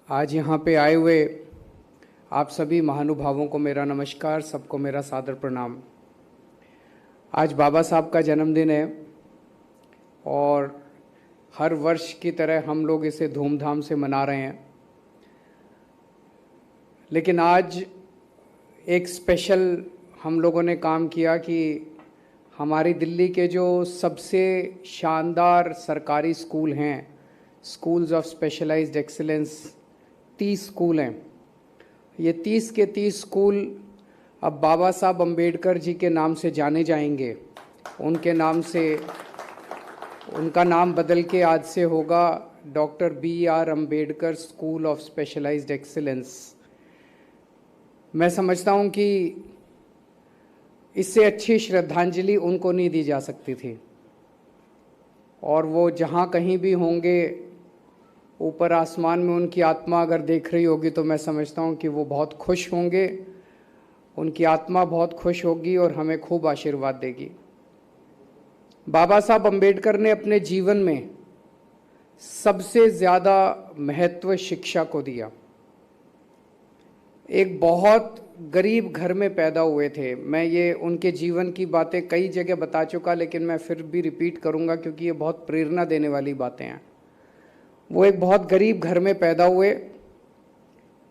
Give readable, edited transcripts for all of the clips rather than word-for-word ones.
आज यहाँ पे आए हुए आप सभी महानुभावों को मेरा नमस्कार, सबको मेरा सादर प्रणाम। आज बाबा साहब का जन्मदिन है और हर वर्ष की तरह हम लोग इसे धूमधाम से मना रहे हैं, लेकिन आज एक स्पेशल हम लोगों ने काम किया कि हमारी दिल्ली के जो सबसे शानदार सरकारी स्कूल हैं, schools of specialised excellence, 30 school हैं। ये 30 के 30 स्कूल अब बाबा साहब अम्बेडकर जी के नाम से जाने जाएंगे। उनके नाम से, उनका नाम बदल के आज से होगा doctor BR Ambedkar school of specialised excellence. मैं समझता हूँ कि इससे अच्छी श्रद्धांजलि उनको नहीं दी जा सकती थी, और वो जहाँ कहीं भी होंगे, ऊपर आसमान में उनकी आत्मा अगर देख रही होगी तो मैं समझता हूँ कि वो बहुत खुश होंगे, उनकी आत्मा बहुत खुश होगी और हमें खूब आशीर्वाद देगी। बाबा साहब अम्बेडकर ने अपने जीवन में सबसे ज़्यादा महत्व शिक्षा को दिया। एक बहुत गरीब घर में पैदा हुए थे। मैं ये उनके जीवन की बातें कई जगह बता चुका, लेकिन मैं फिर भी रिपीट करूँगा क्योंकि ये बहुत प्रेरणा देने वाली बातें हैं। वो एक बहुत गरीब घर में पैदा हुए।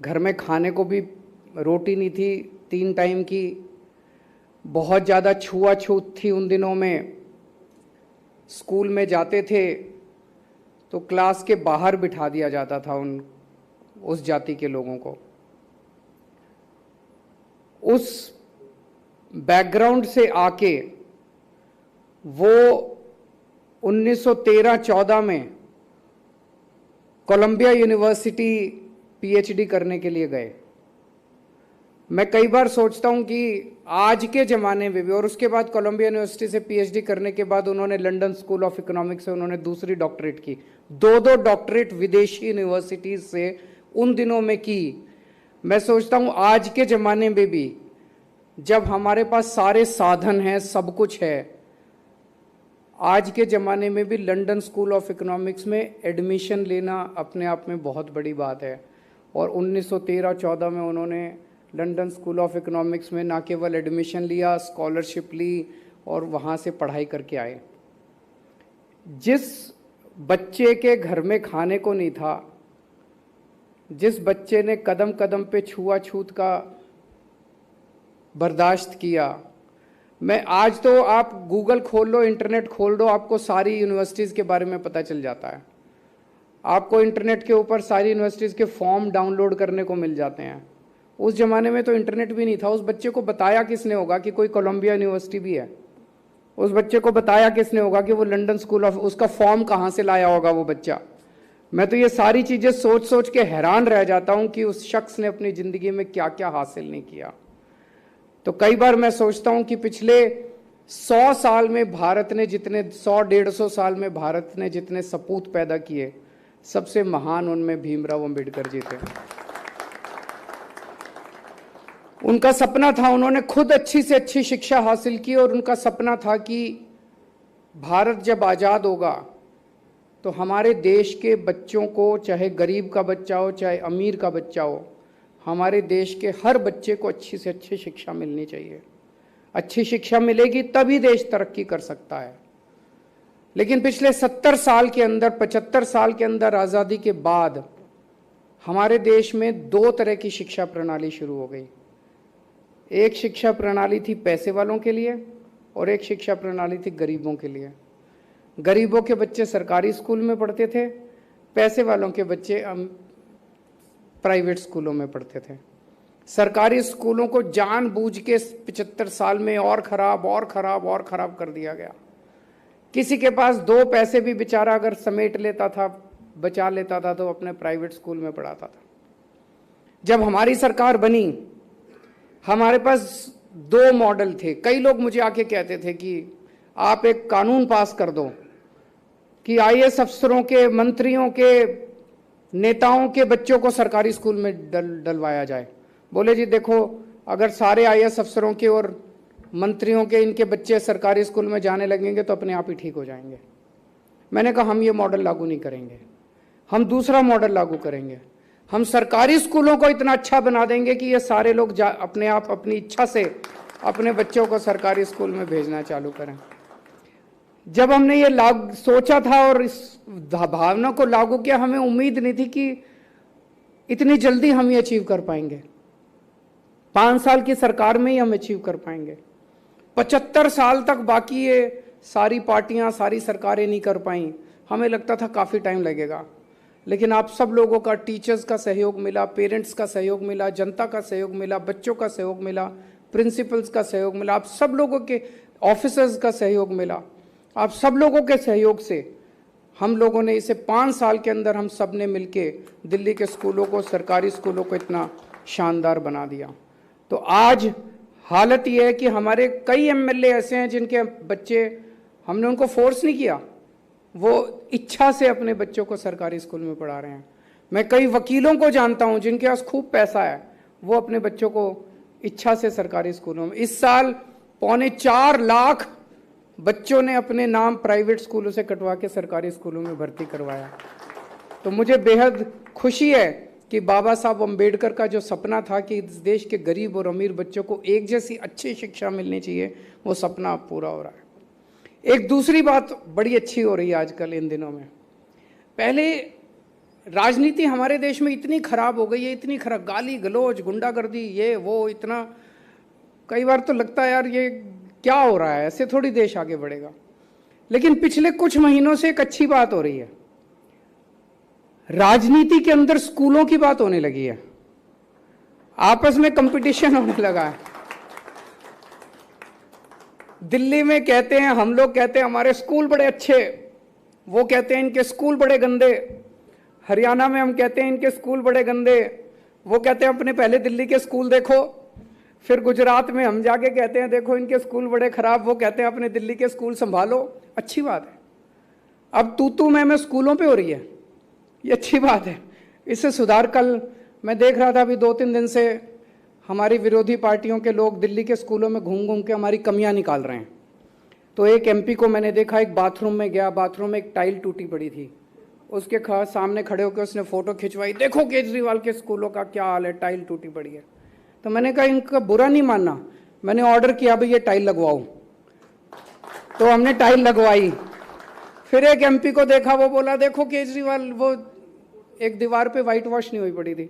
घर में खाने को भी रोटी नहीं थी 3 टाइम की। बहुत ज़्यादा छुआछूत थी उन दिनों में। स्कूल में जाते थे तो क्लास के बाहर बिठा दिया जाता था उस जाति के लोगों को। उस बैकग्राउंड से आके वो 1913-14 में कोलंबिया यूनिवर्सिटी PhD करने के लिए गए। मैं कई बार सोचता हूं कि आज के ज़माने में भी, और उसके बाद कोलंबिया यूनिवर्सिटी से PhD करने के बाद उन्होंने लंदन स्कूल ऑफ इकोनॉमिक्स से उन्होंने दूसरी डॉक्टरेट की। 2 डॉक्टरेट विदेशी यूनिवर्सिटीज़ से उन दिनों में की। मैं सोचता हूं आज के ज़माने में भी जब हमारे पास सारे साधन हैं, सब कुछ है, आज के ज़माने में भी लंदन स्कूल ऑफ इकोनॉमिक्स में एडमिशन लेना अपने आप में बहुत बड़ी बात है। और 1913-14 में उन्होंने लंदन स्कूल ऑफ इकोनॉमिक्स में ना केवल एडमिशन लिया, स्कॉलरशिप ली और वहाँ से पढ़ाई करके आए। जिस बच्चे के घर में खाने को नहीं था, जिस बच्चे ने कदम कदम पे छुआछूत का बर्दाश्त किया, मैं आज तो आप गूगल खोल लो, इंटरनेट खोल दो, आपको सारी यूनिवर्सिटीज़ के बारे में पता चल जाता है। आपको इंटरनेट के ऊपर सारी यूनिवर्सिटीज़ के फॉर्म डाउनलोड करने को मिल जाते हैं। उस ज़माने में तो इंटरनेट भी नहीं था। उस बच्चे को बताया किसने होगा कि कोई कोलंबिया यूनिवर्सिटी भी है? उस बच्चे को बताया किसने होगा कि वो लंदन स्कूल ऑफ, उसका फॉर्म कहाँ से लाया होगा वो बच्चा? मैं तो ये सारी चीज़ें सोच सोच के हैरान रह जाता हूँ कि उस शख्स ने अपनी ज़िंदगी में क्या क्या हासिल नहीं किया। तो कई बार मैं सोचता हूं कि पिछले 100 साल में भारत ने जितने 100-150 साल में भारत ने जितने सपूत पैदा किए, सबसे महान उनमें भीमराव अंबेडकर जी थे। उनका सपना था, उन्होंने खुद अच्छी से अच्छी शिक्षा हासिल की और उनका सपना था कि भारत जब आज़ाद होगा तो हमारे देश के बच्चों को, चाहे गरीब का बच्चा हो चाहे अमीर का बच्चा हो, हमारे देश के हर बच्चे को अच्छी से अच्छी शिक्षा मिलनी चाहिए। अच्छी शिक्षा मिलेगी तभी देश तरक्की कर सकता है। लेकिन पिछले 70 साल के अंदर, 75 साल के अंदर आज़ादी के बाद हमारे देश में 2 तरह की शिक्षा प्रणाली शुरू हो गई। एक शिक्षा प्रणाली थी पैसे वालों के लिए और एक शिक्षा प्रणाली थी गरीबों के लिए। गरीबों के बच्चे सरकारी स्कूल में पढ़ते थे, पैसे वालों के बच्चे प्राइवेट स्कूलों में पढ़ते थे। सरकारी स्कूलों को जानबूझ के 75 साल में और ख़राब और ख़राब और ख़राब कर दिया गया। किसी के पास 2 पैसे भी बेचारा अगर समेट लेता था, बचा लेता था, तो अपने प्राइवेट स्कूल में पढ़ाता था। जब हमारी सरकार बनी, हमारे पास 2 मॉडल थे। कई लोग मुझे आके कहते थे कि आप एक कानून पास कर दो कि IAS अफसरों के, मंत्रियों के, नेताओं के बच्चों को सरकारी स्कूल में डलवाया जाए। बोले जी देखो, अगर सारे IAS अफसरों के और मंत्रियों के इनके बच्चे सरकारी स्कूल में जाने लगेंगे तो अपने आप ही ठीक हो जाएंगे। मैंने कहा हम ये मॉडल लागू नहीं करेंगे, हम दूसरा मॉडल लागू करेंगे। हम सरकारी स्कूलों को इतना अच्छा बना देंगे कि ये सारे लोग अपने आप अपनी इच्छा से अपने बच्चों को सरकारी स्कूल में भेजना चालू करें। जब हमने ये सोचा था और इस भावना को लागू किया, हमें उम्मीद नहीं थी कि इतनी जल्दी हम ये अचीव कर पाएंगे। 5 साल की सरकार में ही हम अचीव कर पाएंगे। 75 साल तक बाकी ये सारी पार्टियां, सारी सरकारें नहीं कर पाई। हमें लगता था काफ़ी टाइम लगेगा, लेकिन आप सब लोगों का, टीचर्स का सहयोग मिला, पेरेंट्स का सहयोग मिला, जनता का सहयोग मिला, बच्चों का सहयोग मिला, प्रिंसिपल्स का सहयोग मिला, आप सब लोगों के, ऑफिसर्स का सहयोग मिला। आप सब लोगों के सहयोग से हम लोगों ने इसे 5 साल के अंदर हम सब ने मिलके दिल्ली के स्कूलों को, सरकारी स्कूलों को इतना शानदार बना दिया। तो आज हालत यह है कि हमारे कई एमएलए ऐसे हैं जिनके बच्चे, हमने उनको फोर्स नहीं किया, वो इच्छा से अपने बच्चों को सरकारी स्कूल में पढ़ा रहे हैं। मैं कई वकीलों को जानता हूं जिनके पास खूब पैसा है, वो अपने बच्चों को इच्छा से सरकारी स्कूलों में, इस साल 4.25 लाख बच्चों ने अपने नाम प्राइवेट स्कूलों से कटवा के सरकारी स्कूलों में भर्ती करवाया। तो मुझे बेहद खुशी है कि बाबा साहब अम्बेडकर का जो सपना था कि इस देश के गरीब और अमीर बच्चों को एक जैसी अच्छी शिक्षा मिलनी चाहिए, वो सपना अब पूरा हो रहा है। एक दूसरी बात बड़ी अच्छी हो रही है आजकल इन दिनों में। पहले राजनीति हमारे देश में इतनी खराब हो गई है, इतनी खराब, गाली गलौज, गुंडागर्दी, ये वो, इतना, कई बार तो लगता है यार ये क्या हो रहा है, ऐसे थोड़ी देश आगे बढ़ेगा। लेकिन पिछले कुछ महीनों से एक अच्छी बात हो रही है, राजनीति के अंदर स्कूलों की बात होने लगी है, आपस में कंपटीशन होने लगा है। दिल्ली में कहते हैं, हम लोग कहते हैं हमारे स्कूल बड़े अच्छे, वो कहते हैं इनके स्कूल बड़े गंदे। हरियाणा में हम कहते हैं इनके स्कूल बड़े गंदे, वो कहते हैं अपने पहले दिल्ली के स्कूल देखो। फिर गुजरात में हम जाके कहते हैं देखो इनके स्कूल बड़े खराब, वो कहते हैं अपने दिल्ली के स्कूल संभालो। अच्छी बात है, अब तू मैं स्कूलों पे हो रही है, ये अच्छी बात है, इससे सुधार। कल मैं देख रहा था, अभी 2-3 दिन से हमारी विरोधी पार्टियों के लोग दिल्ली के स्कूलों में घूम घूम के हमारी कमियां निकाल रहे हैं। तो एक एमपी को मैंने देखा, एक बाथरूम में गया, बाथरूम में एक टाइल टूटी पड़ी थी, उसके सामने खड़े होकर उसने फोटो खिंचवाई, देखो केजरीवाल के स्कूलों का क्या हाल है, टाइल टूटी पड़ी है। तो मैंने कहा इनका बुरा नहीं मानना, मैंने ऑर्डर किया भाई ये टाइल लगवाओ, तो हमने टाइल लगवाई। फिर एक एमपी को देखा, वो बोला देखो केजरीवाल, वो एक दीवार पे वाइट वॉश नहीं हुई पड़ी थी,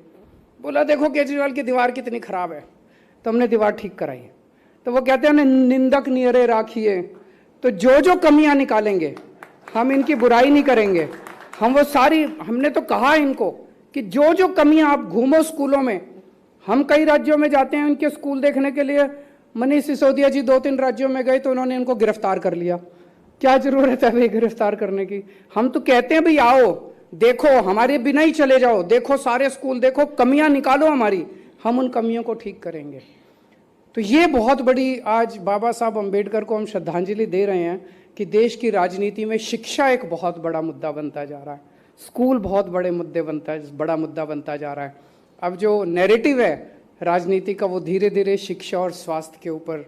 बोला देखो केजरीवाल की दीवार कितनी खराब है, तो हमने दीवार ठीक कराई। तो वो कहते हैं निंदक नियरे राखिए, तो जो जो कमियां निकालेंगे, हम इनकी बुराई नहीं करेंगे, हम वो सारी, हमने तो कहा इनको कि जो जो कमियां, आप घूमो स्कूलों में, हम कई राज्यों में जाते हैं उनके स्कूल देखने के लिए। मनीष सिसोदिया जी 2-3 राज्यों में गए तो उन्होंने इनको गिरफ्तार कर लिया, क्या जरूरत है भाई गिरफ्तार करने की। हम तो कहते हैं भाई आओ देखो, हमारे बिना ही चले जाओ, देखो सारे स्कूल देखो, कमियां निकालो हमारी, हम उन कमियों को ठीक करेंगे। तो ये बहुत बड़ी आज बाबा साहब अम्बेडकर को हम श्रद्धांजलि दे रहे हैं कि देश की राजनीति में शिक्षा एक बहुत बड़ा मुद्दा बनता जा रहा है, स्कूल बहुत बड़ा मुद्दा बनता जा रहा है। अब जो नैरेटिव है राजनीति का, वो धीरे धीरे शिक्षा और स्वास्थ्य के ऊपर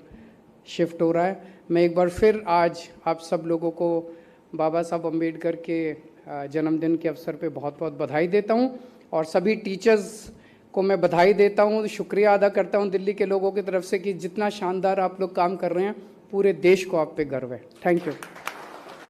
शिफ्ट हो रहा है। मैं एक बार फिर आज आप सब लोगों को बाबा साहब अम्बेडकर के जन्मदिन के अवसर पे बहुत बहुत बधाई देता हूँ, और सभी टीचर्स को मैं बधाई देता हूँ, शुक्रिया अदा करता हूँ दिल्ली के लोगों की तरफ से कि जितना शानदार आप लोग काम कर रहे हैं, पूरे देश को आप पे गर्व है। Thank you.